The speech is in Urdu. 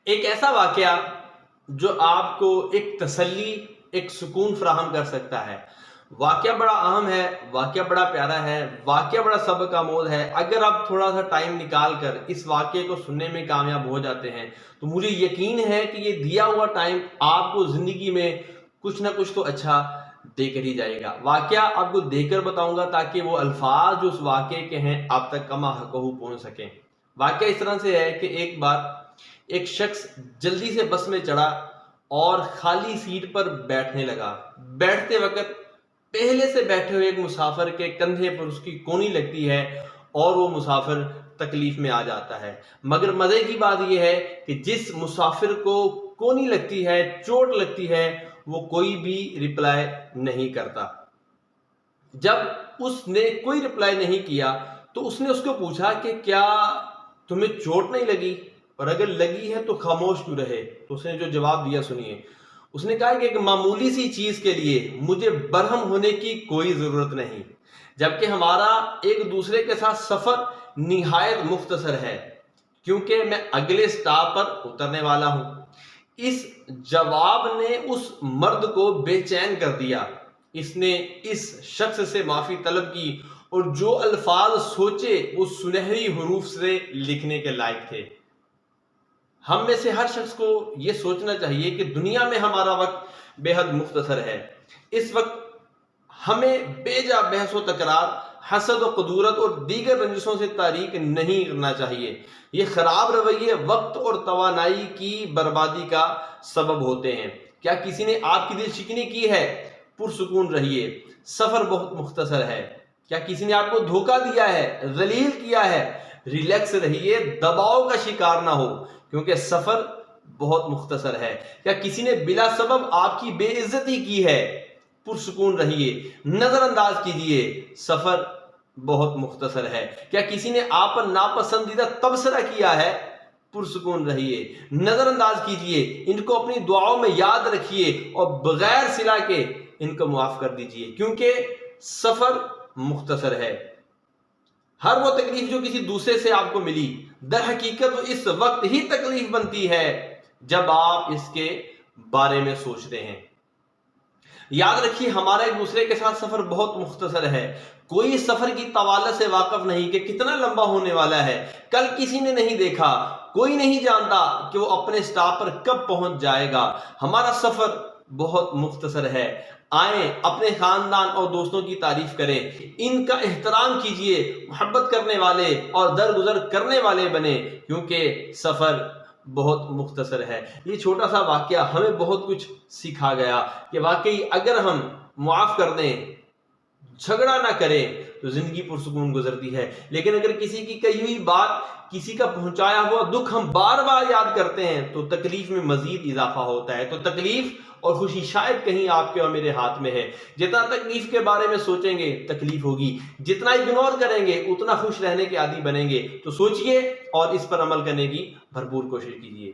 ایک ایسا واقعہ جو آپ کو ایک تسلی، ایک سکون فراہم کر سکتا ہے۔ واقعہ بڑا اہم ہے، واقعہ بڑا پیارا ہے، واقعہ بڑا سبق آموز ہے۔ اگر آپ تھوڑا سا ٹائم نکال کر اس واقعے کو سننے میں کامیاب ہو جاتے ہیں تو مجھے یقین ہے کہ یہ دیا ہوا ٹائم آپ کو زندگی میں کچھ نہ کچھ تو اچھا دے کر ہی جائے گا۔ واقعہ آپ کو دے کر بتاؤں گا تاکہ وہ الفاظ جو اس واقعے کے ہیں آپ تک کما حقہ پہنچ سکیں۔ واقعہ اس طرح سے ہے کہ ایک بار ایک شخص جلدی سے بس میں چڑھا اور خالی سیٹ پر بیٹھنے لگا۔ بیٹھتے وقت پہلے سے بیٹھے ہوئے ایک مسافر کے کندھے پر اس کی کونی لگتی ہے اور وہ مسافر تکلیف میں آ جاتا ہے۔ مگر مزے کی بات یہ ہے کہ جس مسافر کو کونی لگتی ہے، چوٹ لگتی ہے، وہ کوئی بھی رپلائی نہیں کرتا۔ جب اس نے کوئی رپلائی نہیں کیا تو اس نے اس کو پوچھا کہ کیا تمہیں چوٹ نہیں لگی، اور اگر لگی ہے تو خاموش کیوں رہے؟ تو اس نے جو جواب دیا سنیے۔ اس نے کہا کہ ایک معمولی سی چیز کے لیے مجھے برہم ہونے کی کوئی ضرورت نہیں، جبکہ ہمارا ایک دوسرے کے ساتھ سفر نہایت مختصر ہے، کیونکہ میں اگلے سٹاپ پر اترنے والا ہوں۔ اس جواب نے اس مرد کو بے چین کر دیا۔ اس نے اس شخص سے معافی طلب کی اور جو الفاظ سوچے وہ سنہری حروف سے لکھنے کے لائق تھے۔ ہم میں سے ہر شخص کو یہ سوچنا چاہیے کہ دنیا میں ہمارا وقت بے حد مختصر ہے۔ اس وقت ہمیں بے جا بحث و تکرار، حسد و قدورت اور دیگر رنجشوں سے تاریک نہیں کرنا چاہیے۔ یہ خراب رویے وقت اور توانائی کی بربادی کا سبب ہوتے ہیں۔ کیا کسی نے آپ کی دل شکنی کی ہے؟ پرسکون رہیے، سفر بہت مختصر ہے۔ کیا کسی نے آپ کو دھوکہ دیا ہے، ذلیل کیا ہے؟ ریلیکس رہیے، دباؤ کا شکار نہ ہو، کیونکہ سفر بہت مختصر ہے۔ کیا کسی نے بلا سبب آپ کی بے عزتی کی ہے؟ پرسکون رہیے، نظر انداز کیجیے، سفر بہت مختصر ہے۔ کیا کسی نے آپ پر ناپسندیدہ تبصرہ کیا ہے؟ پرسکون رہیے، نظر انداز کیجیے، ان کو اپنی دعاؤں میں یاد رکھیے اور بغیر صلہ کے ان کو معاف کر دیجیے، کیونکہ سفر مختصر ہے۔ ہر وہ تکلیف جو کسی دوسرے سے آپ کو ملی، در حقیقت اس وقت ہی تکلیف بنتی ہے جب آپ اس کے بارے میں سوچتے ہیں۔ یاد رکھیے، ہمارا ایک دوسرے کے ساتھ سفر بہت مختصر ہے۔ کوئی سفر کی طوالت سے واقف نہیں کہ کتنا لمبا ہونے والا ہے۔ کل کسی نے نہیں دیکھا، کوئی نہیں جانتا کہ وہ اپنے سٹاپ پر کب پہنچ جائے گا۔ ہمارا سفر بہت مختصر ہے۔ آئیں اپنے خاندان اور دوستوں کی تعریف کریں، ان کا احترام کیجیے، محبت کرنے والے اور درگزر کرنے والے بنیں، کیونکہ سفر بہت مختصر ہے۔ یہ چھوٹا سا واقعہ ہمیں بہت کچھ سکھا گیا کہ واقعی اگر ہم معاف کر دیں، جھگڑا نہ کریں تو زندگی پرسکون گزرتی ہے، لیکن اگر کسی کی کہی ہوئی بات، کسی کا پہنچایا ہوا دکھ ہم بار بار یاد کرتے ہیں تو تکلیف میں مزید اضافہ ہوتا ہے۔ تو تکلیف اور خوشی شاید کہیں آپ کے اور میرے ہاتھ میں ہے۔ جتنا تکلیف کے بارے میں سوچیں گے تکلیف ہوگی، جتنا اگنور کریں گے اتنا خوش رہنے کے عادی بنیں گے۔ تو سوچئے اور اس پر عمل کرنے کی بھرپور کوشش کیجیے۔